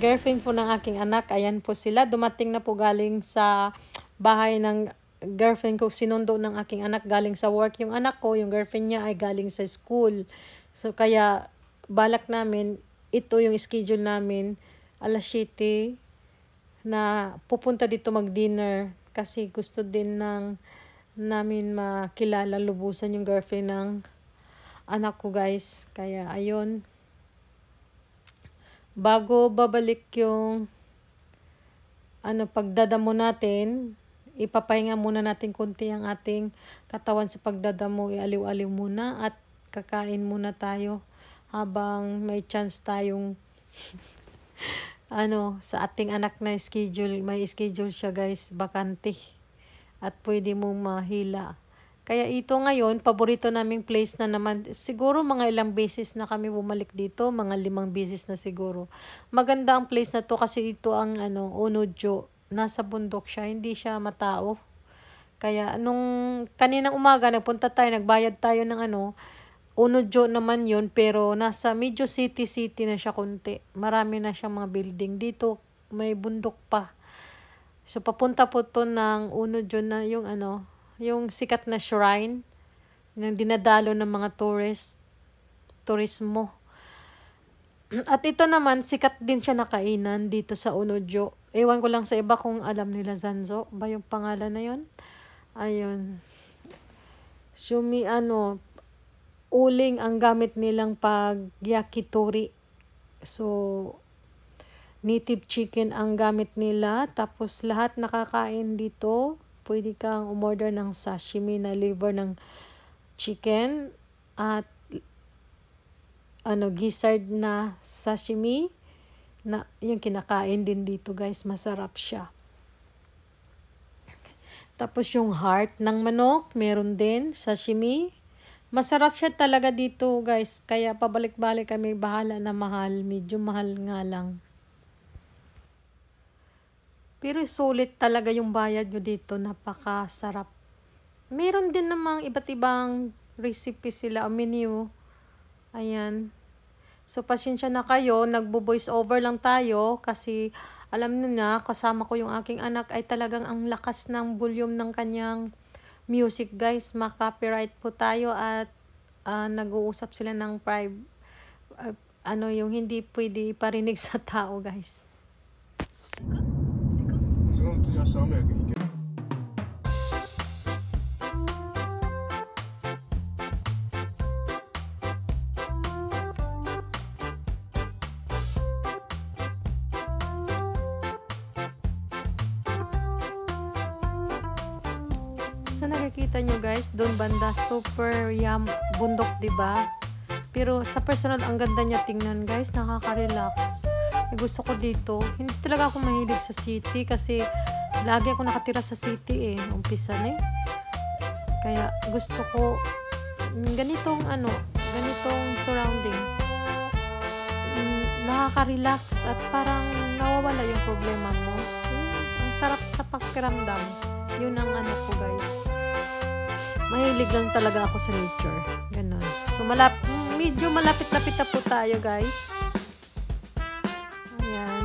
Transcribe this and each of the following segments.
Girlfriend po ng aking anak. Ayan po sila. Dumating na po galing sa bahay ng girlfriend ko. Sinundo ng aking anak galing sa work. Yung anak ko, yung girlfriend niya ay galing sa school. So kaya balak namin, ito yung schedule namin, alas 7 na pupunta dito mag-dinner. Kasi gusto din namin makilala lubusan yung girlfriend ng anak ko, guys. Kaya ayun, bago babalik yung pagdadamo natin, ipapahinga muna natin konti ang ating katawan sa pagdadamo. Ialiw-aliw muna at kakain muna tayo habang may chance tayong sa ating anak na schedule. May schedule siya, guys, bakante at pwede mong mahila. Kaya ito ngayon, paborito naming place na naman. Siguro mga ilang beses na kami bumalik dito. Mga 5 beses na siguro. Maganda ang place na to kasi ito ang Onodyo. Nasa bundok siya. Hindi siya matao. Kaya nung kaninang umaga, nagpunta tayo, nagbayad tayo ng Onodyo naman yun. Pero nasa medyo city na siya konti. Marami na siyang mga building. Dito may bundok pa. So papunta po to ng Onodyo na yung yung sikat na shrine ng dinadalo ng mga turismo. At ito naman, sikat din siya na kainan dito sa Onodyo. Ewan ko lang sa iba kung alam nila, Zanzo ba yung pangalan na yun? Ayun. Uling ang gamit nilang pag yakitori. So, native chicken ang gamit nila. Tapos lahat nakakain dito. Pwede kang umorder ng sashimi na liver ng chicken at gizzard na sashimi na yung kinakain din dito, guys. Masarap siya. Tapos yung heart ng manok, meron din sashimi. Masarap siya talaga dito, guys. Kaya pabalik-balik kami, bahala na mahal. Medyo mahal nga lang. Pero sulit talaga yung bayad nyo dito. Napakasarap. Meron din namang iba't ibang recipe sila o menu. Ayan. So, pasensya na kayo. Nagbo-voice over lang tayo. Kasi, alam nyo na, kasama ko yung aking anak ay talagang ang lakas ng volume ng kanyang music, guys. Ma-copyright po tayo at nag-uusap sila ng yung hindi pwede parinig sa tao, guys. So nakikita nyo, guys, doon banda super bundok, diba? Pero sa personal, ang ganda niya tingnan, guys. Nakaka-relax. Gusto ko dito. Hindi talaga ako mahilig sa city kasi lagi ako nakatira sa city umpisa na Kaya gusto ko ganitong surrounding. Nakaka-relax at parang nawawala yung problema mo. Ang sarap sa pakiramdam. Yun ang ko, guys. Mahilig lang talaga ako sa nature. Ganon. So medyo malapit-lapit na po tayo, guys.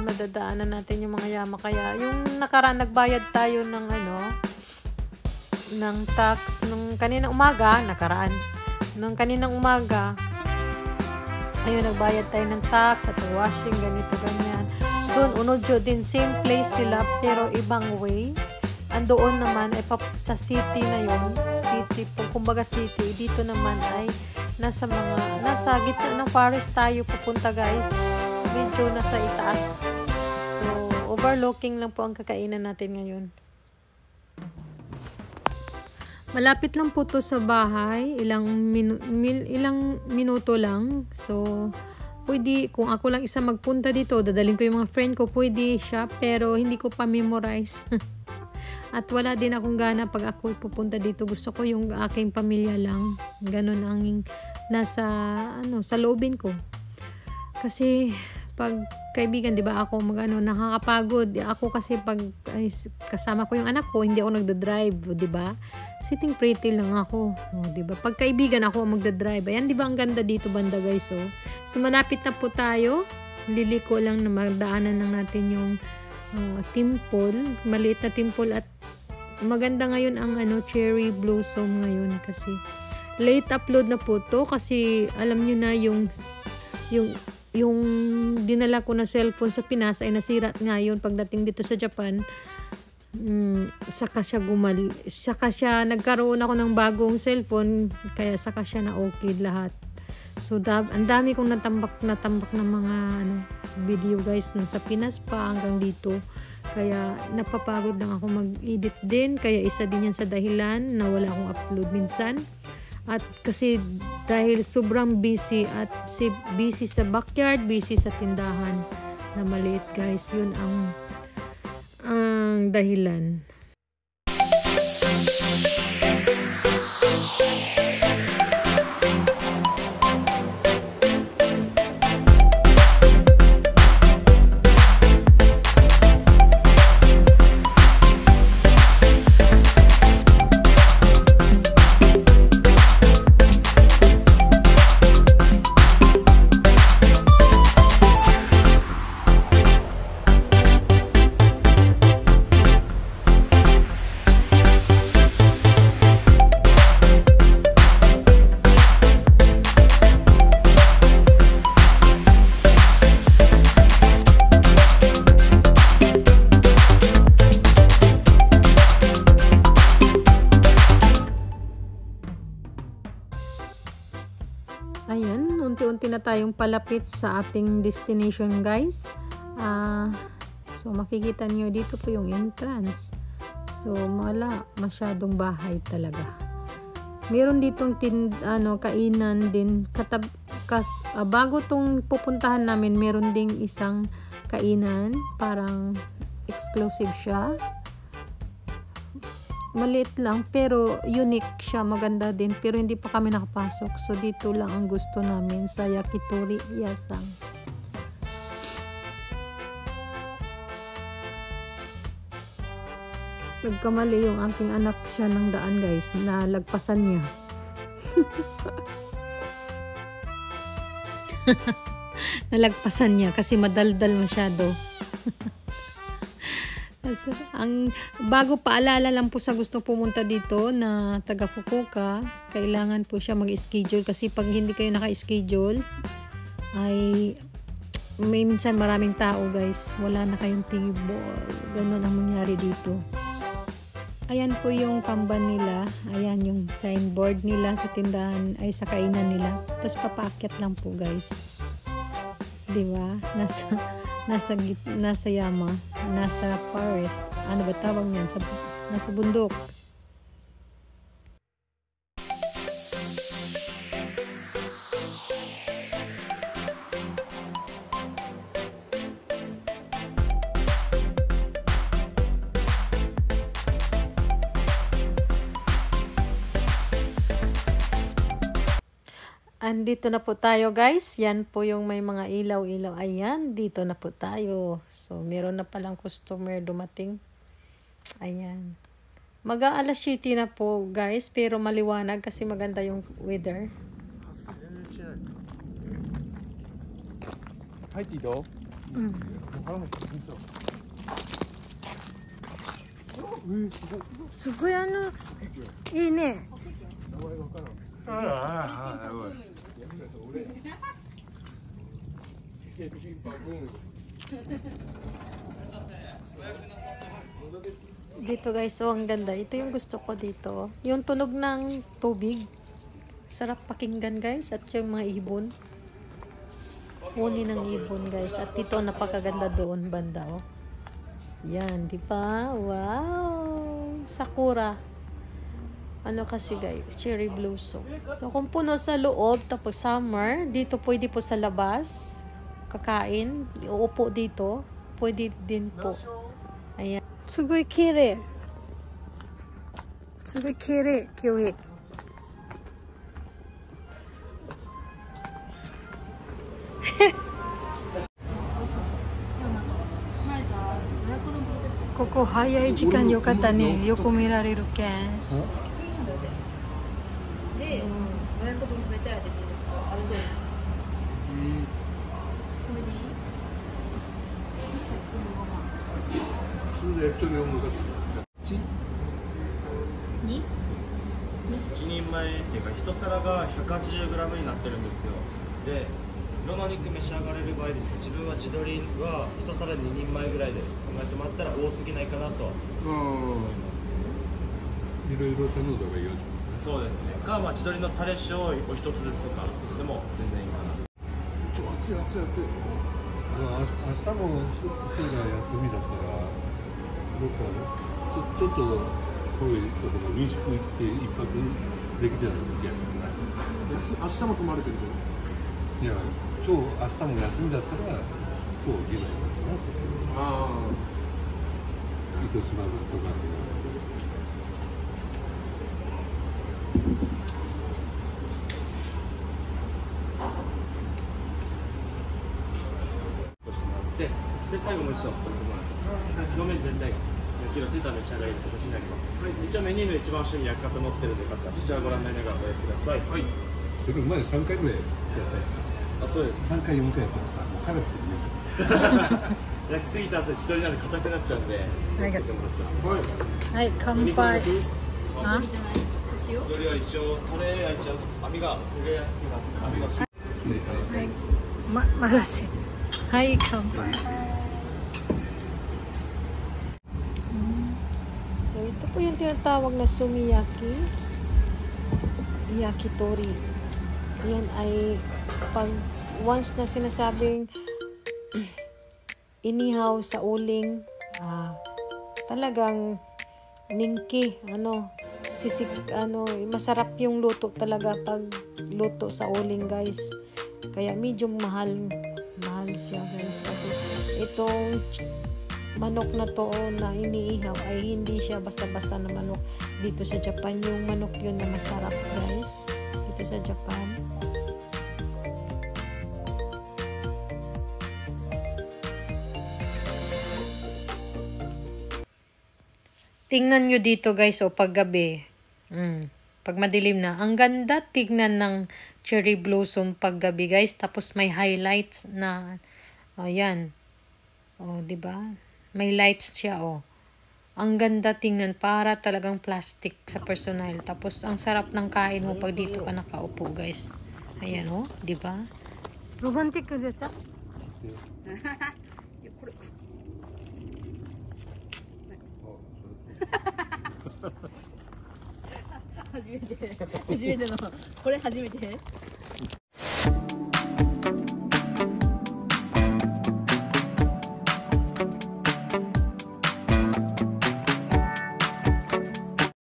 Madadaanan natin yung mga yama. Kaya yung nakaraan nagbayad tayo ng tax nung kaninang umaga, ayun, nagbayad tayo ng tax at washing, ganito, ganyan. Doon, Onodyo din, same place sila pero ibang way. Andoon naman ay sa city na yun, kumbaga city. Dito naman ay nasa gitna ng forest tayo pupunta, guys. Medyo nasa itaas. So, overlooking lang po ang kakainan natin ngayon. Malapit lang po to sa bahay. Ilang minuto lang. So, pwede, kung ako lang isa magpunta dito, dadalhin ko yung mga friend ko, pwede siya. Pero, hindi ko pa memorize. At wala din akong gana pag ako pupunta dito. Gusto ko yung aking pamilya lang. Ganon ang nasa, sa loobin ko. Kasi, pag kaibigan, di ba, ako nakakapagod. Ako kasi pag kasama ko yung anak ko, hindi ako nagda-drive, di ba? Sitting pretty lang ako, di ba? Pag kaibigan ako ang magda-drive. Ayan, di ba, ang ganda dito banda, guys, So malapit na po tayo. liliko lang na magdaanan lang natin yung temple, maliit na temple. At maganda ngayon ang cherry blossom ngayon kasi late upload na po to kasi alam nyo na yung dinala ko na cellphone sa Pinas ay nasira ngayon pagdating dito sa Japan. Saka siya nagkaroon ako ng bagong cellphone, kaya saka siya na okay lahat. So ang dami kong natambak ng mga video guys sa Pinas pa hanggang dito, kaya napapagod lang ako mag-edit din, kaya isa din yan sa dahilan na wala akong upload minsan. At kasi dahil sobrang busy at busy sa backyard, busy sa tindahan na maliit guys, yun ang dahilan. Ayan, unti-unti na tayong palapit sa ating destination guys. So makikita niyo dito po yung entrance. So wala masyadong bahay talaga. Meron ditong kainan din bago tong pupuntahan namin, meron ding isang kainan, parang exclusive siya. Maliit lang pero unique siya, maganda din, pero hindi pa kami nakapasok. So dito lang ang gusto namin sa Yakitori Yasang. Nagkamali yung aking anak siya ng daan guys, nalagpasan niya. Nalagpasan niya kasi madaldal masyado. Ang bago paalala lang po sa gusto pumunta dito na taga Fukuoka, kailangan po siya mag-schedule kasi pag hindi kayo naka-schedule ay may minsan maraming tao guys, wala na kayong table, ganun ang mangyari dito. Ayan po yung kamban nila, ayan yung signboard nila sa tindahan ay sa kainan nila, tapos papaakyat lang po guys, diba? Nasa Yama, nasa forest, ano ba tawag niyan, nasa bundok. Andito na po tayo guys. Yan po yung may mga ilaw-ilaw. Ayan, dito na po tayo. So, meron na palang customer dumating. Ayan. Mag-aalas 7 na po guys, pero maliwanag kasi maganda yung weather. Hi, Tito. Sugoyいいね。Dito guys, oh ang ganda. Ito yung gusto ko dito. Yung tunog ng tubig. Sarap pakinggan guys. At yung mga ibon. Huni ng ibon guys. At dito napakaganda doon banda oh. Yan, di ba? Wow! Sakura. Ano kasi guys, cherry blossom. So kung puno sa loob, tapos summer, dito pwede po sa labas, kakain, uupo dito, pwede din po. Ayan. Sugoi kirei. Sugoi kirei, kiwi. Koko hayai jikan yokatta ne, yoko mirareru ken. で、親子丼食べたいって言ってるからあると思う。これでいい？焼き鳥を向かって。に1人前っていうか1皿が 180g になってるんですよ。でロマ肉召し上がれる場合ですね、自分は地鶏は1皿2人前ぐらいで考えてもらったら多すぎないかなとは思います。いろいろ頼んだ方がいいよ。そうですね。か、まあ、地鶏のタレ塩を1つずつとかでも全然いいかな。熱い熱い熱い。明日もせいが休みだったらどっかちょっと遠いところ民宿行って一泊できたら逆にない。明日も泊まれてるけど。いや今日明日も休みだったら今日行けないかな。ああ。糸島とかで。で最後もう一度表面全体が焼き色ついた召し上がりの形になります、はい、一応メニューの一番下に焼き方載ってるのでよかったらそちらご覧になりながらお焼きください。はい、それ前3回ぐらいやった。あ、そうです。3回4回やったらさ、もう辛くてね焼きすぎたらそれ地鶏なんで硬くなっちゃうんで気をつけてもらったら。はい、乾杯。あじゃない塩それは一応タレ焼いちゃうと網が焦げやすくなって網がはい、まだし。はい、乾杯. So, ito po yung tinatawag na sumiyaki, yakitori. Yan ay pag once na sinasabing inihaw sa uling, talagang ningki, sisik, masarap yung luto talaga pag luto sa uling, guys. Kaya medyo mahal siya, guys, kasi itong manok na to na iniihaw ay hindi siya basta-basta na manok. Dito sa Japan yung manok yun na masarap, guys, dito sa Japan. Tingnan nyo dito, guys, paggabi. Pag madilim na. Ang ganda tignan ng cherry blossom paggabi, guys. Tapos may highlights na, ayan. Diba? May lights siya, Ang ganda tingnan. Para talagang plastic sa personal. Tapos, ang sarap ng kain mo pag dito ka nakaupo, guys. Ayan, diba? Romantic ka dyan, 初めてのこれ初めて